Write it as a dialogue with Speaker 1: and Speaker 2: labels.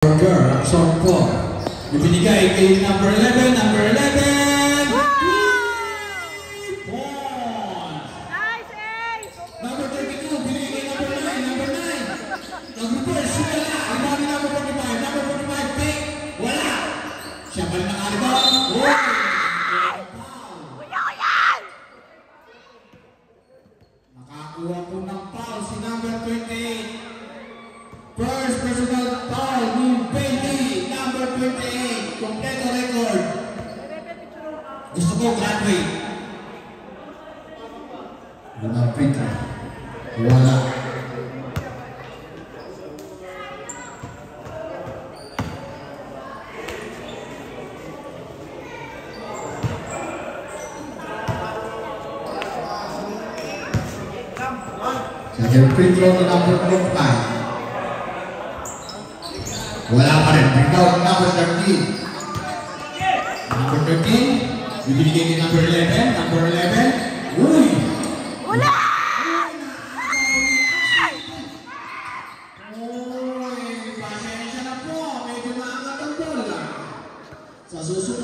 Speaker 1: Burger, short call. Ibinigay kay number 11, number 11! 3 points!
Speaker 2: Nice, Ace!
Speaker 1: Number 32, binigay kay number 9, number 9! Nag-reverse, wala! Rebound number 45, number 45, pick! Wala! Siya ba na rebound?
Speaker 2: Kuya ko yan!
Speaker 1: Nakakuha po ng foul si number 28. First personal foul ni Benji, number 28. Kompleto record. Gusto ko graduate. Wala pita. Wala. Second free throw ni number 45. Wala pa rin. Rebound number 13. Number 13. Bibigyan ni number 11. Number 11. Uy!
Speaker 2: Wala!
Speaker 1: Uy! Pasensya na po. Medyo maangat ang bola. Sa susunod